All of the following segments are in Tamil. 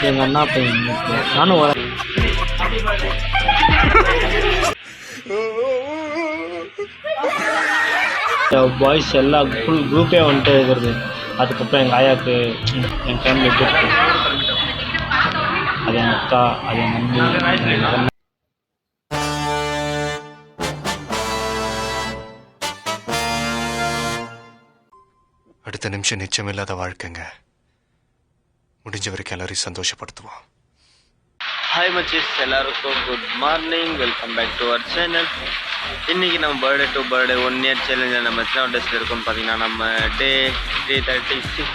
எங்க அண்ணா பையன் நானும் வரேன். பாய்ஸ் எல்லாம் ஃபுல் குரூப்பே வந்துட்டு இருக்கிறது. அதுக்கப்புறம் எங்கள் ஆயாவுக்கு என் ஃபேமிலி எப்படி இருக்கு, அது எங்கள் அக்கா, அது என் மம்மி. அடுத்த நிமிஷம் நிச்சயமில்லாத வாழ்க்கைங்க. முடிஞ்ச வரைக்கும் எல்லாரையும் சந்தோஷப்படுத்துவோம். ஹாய் மச்சீஸ், எல்லாருக்கும் good morning. Welcome back to our channel. இன்றைக்கி நம்ம பர்த்டே டு பர்த்டே 1 இயர் சேலஞ்சில் நம்ம எத்தனை டேஸில் இருக்கோம்னு பார்த்தீங்கன்னா நம்ம டே 336.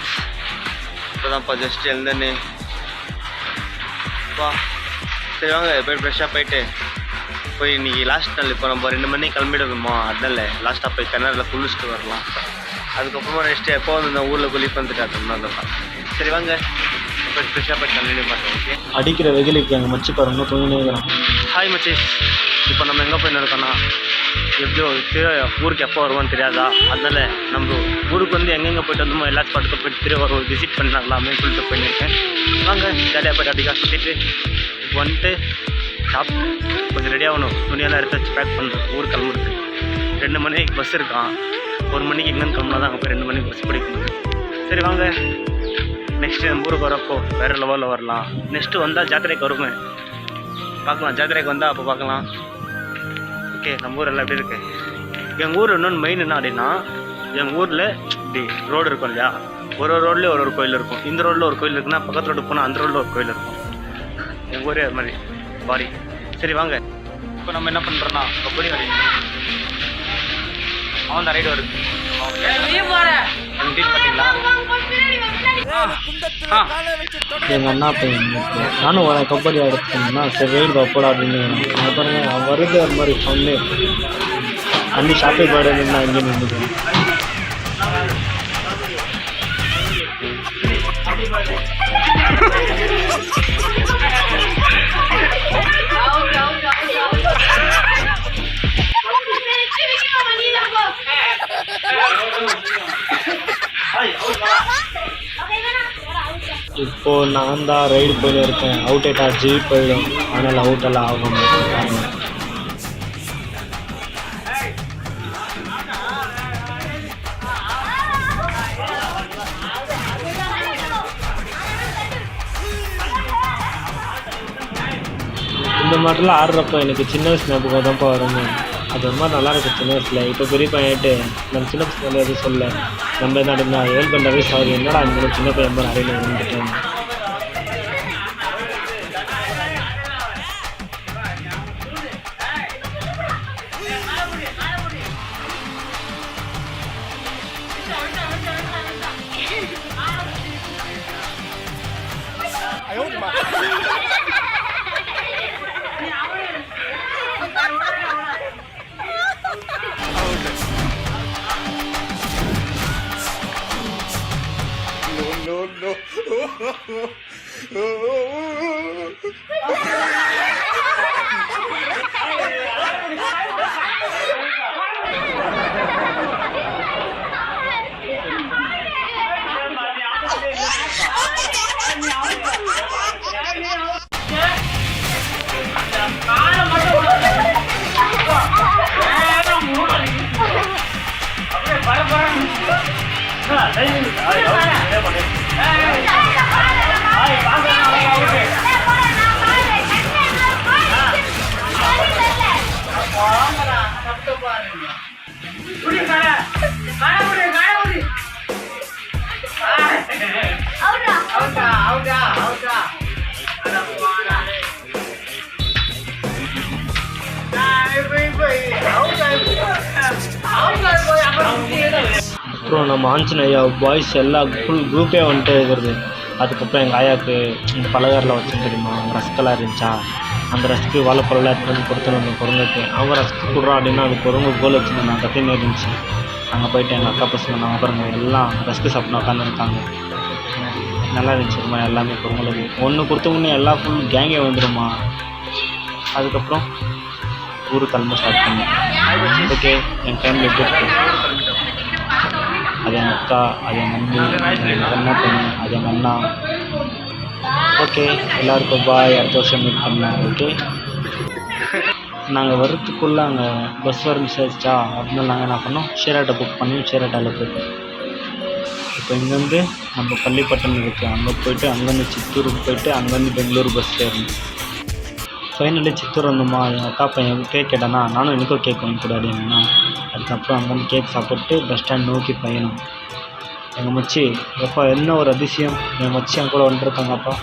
இப்போ தான் ஜஸ்ட் எழுந்தேன்னு வா. சரி வாங்க போய் ஃப்ரெஷ்ஷாக போய் இன்றைக்கி லாஸ்ட் நாள். இப்போ நம்ம 2 மணிக்கு கிளம்பிடுவோமா, அதனால லாஸ்ட்டாக போய் கிணறுல குளிச்சுட்டு வரலாம். அதுக்கப்புறமா நெக்ஸ்ட்டு எப்போ வந்து இந்த ஊரில் குளிப்பு வந்துட்டு தான். சரி வாங்க போய் ஃப்ரெஷ்ஷாக போய் கண்டினியூ பண்ணுறோம். ஓகே, அடிக்கிற வெயிலுக்கு எங்கள் மச்சி பாருங்க தூங்கினே இருக்கிறான். ஹாய் மச்சீஸ், இப்போ நம்ம எங்கே போய் இருக்கோன்னா எப்படியோ ஊருக்கு எப்போ வருவோன்னு தெரியாதா, அதனால் நம்ம ஊருக்கு வந்து எங்கெங்கே போய்ட்டு வந்தோமோ எல்லா ஸ்பாட்டுக்கும் போய்ட்டு திரும்ப ஒரு விசிட் பண்ணலாமே சொல்லிட்டு போயிருக்கேன். வாங்க ஜாலியாக போய்ட்டு அப்படிக்கா சுற்றிட்டு இப்போ வந்துட்டு சாப்பிட்டு கொஞ்சம் ரெடி ஆகணும். துணியெல்லாம் எடுத்து வச்சு பேக் பண்ணுறது ஊருக்கு கிளம்புறது. 2 மணிக்கு பஸ் இருக்கான். 1 மணிக்கு எங்கேன்னு கிளம்புனா தான் அங்கே போய் 2 மணிக்கு பஸ் பிடிக்கணும். சரி வாங்க நெக்ஸ்ட்டு நம்ம ஊருக்கு வரப்போ வேறு லெவலில் வரலாம். நெக்ஸ்ட்டு வந்தால் ஜாத்திரைக்கு வருவேன், பார்க்கலாம். ஜாத்திரைக்கு வந்தால் அப்போ பார்க்கலாம். ஓகே, நம்ம ஊரெல்லாம் எப்படி இருக்குது. எங்கள் ஊர் இன்னொன்று மெயின் என்ன அப்படின்னா, எங்கள் ஊரில் இப்படி ரோடு இருக்கும் இல்லையா, ஒரு ரோட்லேயே ஒரு கோயில் இருக்கும். இந்த ரோட்டில் ஒரு கோயில் இருக்குன்னா பக்கத்து ரோடு போனால் அந்த ரோட்டில் ஒரு கோயில் இருக்கும். எங்கள் ஊரே அது மாதிரி பாரி. சரி வாங்க இப்போ நம்ம என்ன பண்ணுறோன்னா கபடி வரையும் அவன் தான் ரைடு வருது. பார்த்தீங்களா, எங்கள் அண்ணா பையன் நானும் வரேன் கபடி ஆடுறதுன்னா சரி ரைடு போடா அப்படின்னு பாருங்க. அவன் வருது அது மாதிரி சொன்னே அன்னி ஷாப்பிங் போய்ட்டு நான் இங்கே நின்றுக்கிறேன். இப்போ நான் தான் ரைடு போயிட்டு இருக்கேன். அவுட் ஆயிட்டா ஜீப் போயிடும், அதனால் அவுட் எல்லாம் ஆகும். இந்த மாதிரிலாம் ஆடுறப்போ எனக்கு சின்ன வயசு ஞாபகம் தான்ப்பா வருங்க. அது ரொம்ப நல்லா இருக்குது சின்ன வயசில். இப்போ பெரிய பையன்ட்டு நம்ம சின்ன பசங்க எதுவும் சொல்ல நம்ம என்ன அப்படின்னா 7 வயசு ஆகுது, என்னடா இந்த சின்ன பையன் மாதிரி நிறைய வந்துட்டேன். No. அப்புறம் நம்ம ஆஞ்சநேயா பாய்ஸ் எல்லாம் ஃபுல் குரூப்பே வந்துட்டு இருக்கிறது. அதுக்கப்புறம் எங்கள் ஆயாவுக்கு இந்த பலகாரில் வச்சு தெரியுமா, ரஸ்கெல்லாம் இருந்துச்சா, அந்த ரஸ்க்கு வாழைப்பழம்லாம் எடுத்து வந்து கொடுத்துட்டு அந்த குரங்குக்கு. அவங்க ரஸ்க்கு கொடுறோம் அப்படின்னா அது குரங்கு கோல் வச்சுருந்தாங்க, கத்தியுமே இருந்துச்சு. அங்கே போயிட்டு எங்கள் அக்கா பசங்க நாங்கள் பாருங்க எல்லாம் ரஸ்க்கு சாப்பிட்டு உட்காந்துருக்காங்க. நல்லா இருந்துச்சு ரொம்ப எல்லாமே குரங்களுக்கு. ஒன்று கொடுத்தவொன்னே எல்லாம் ஃபுல் கேங்கே வந்துடுமா. அதுக்கப்புறம் ஊருக்கு கிளம்ப ஸ்டார்ட் பண்ணேன். ஓகே, என் ஃபேமிலி எப்படி இருக்கு, அது எங்கள் அக்கா, அது எங்கள் அண்ணி, எங்கள் அண்ணா பையன், அது எங்கள் அண்ணா. ஓகே, எல்லாருக்கும் பாய். அடுத்த வருஷம் மீட் பண்ணலாம். ஓகே, நாங்கள் வர்றதுக்குள்ளே அங்கே பஸ் வர மிஸ் ஆயிடுச்சா, அதனால நாங்கள் என்ன பண்ணோம், ஷேர் ஆட்டோ புக் பண்ணி ஷேர் ஆட்டோவில் போயிட்டோம். இப்போ இங்கேருந்து நம்ம பள்ளிப்பட்டம் இருக்குது, அங்கே போயிட்டு அங்கேருந்து சித்தூருக்கு போயிட்டு அங்கேருந்து பெங்களூரு பஸ் ஏறணும். ஃபைனலி சித்தூர் வந்தோமா, எங்கள் அக்கா பையன் கேக் கேட்டானா, நானும் எனக்கும் கேக் வாங்கி கொடு அப்படின்னா. அதுக்கப்புறம் அங்கேருந்து கேக் சாப்பிட்டு பஸ் ஸ்டாண்ட் நோக்கி பயணம். எங்கள் மச்சி, எப்பா என்ன ஒரு அதிசயம், என் மச்சி என் கூட வந்துருக்காங்கப்பா.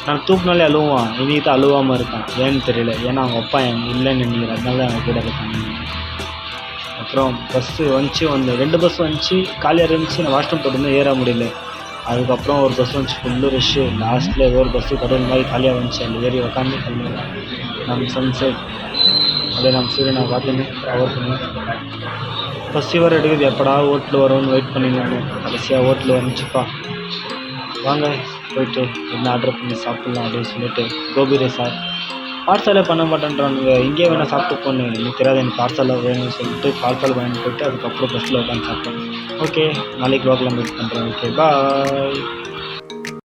நான் தூக்குனாலே அழுவான், இன்னைக்கு தான் அழுவாமல் இருக்கான். ஏன்னு தெரியல, ஏன்னா அவங்க அப்பா இல்லைன்னு நினைக்கிறேன், அதனால தான் அவங்க கூட இருக்காங்க. அப்புறம் பஸ்ஸு வந்துச்சு, 2 பஸ் வந்துச்சு, காலியாக இருந்துச்சு. நான் வாஷ்ரூம் போட்டு ஏற முடியல. அதுக்கப்புறம் ஒரு பஸ் வந்துச்சு, ஃபுல்லு ரஷ்ஷு. லாஸ்ட்டில் ஏதோ ஒரு பஸ்ஸு கடல் மாதிரி காலியாக வந்துச்சு, அதில் ஏறி உக்காந்து நம்ம சன்செட் அப்படியே நம்ம சூரியனை பார்த்துன்னு கவர் பண்ணி பஸ் வர எடுக்குது, எப்படா ஹோட்டல் வரும்னு வெயிட் பண்ணியிருந்தாங்க. கடைசியாக ஹோட்டல் வந்துச்சுப்பா. வாங்க போயிட்டு என்ன ஆர்டர் பண்ணி சாப்பிட்லாம் அப்படின்னு சொல்லிட்டு கோபி ரைஸா பார்சலே பண்ண மாட்டேன்றானுங்க. இங்கே வேணால் சாப்பிட்டு போன்னு, எனக்கு தெரியாது எனக்கு பார்சலாக வேணும்னு சொல்லிட்டு பார்சல் வாங்கிட்டு போயிட்டு அதுக்கப்புறம் பஸ்ஸில் உட்காந்து சாப்பிட்டேன். ஓகே, நாளைக்கு ப்ளாக்லாம் மீட் பண்ணுறேன். ஓகே, பாய்.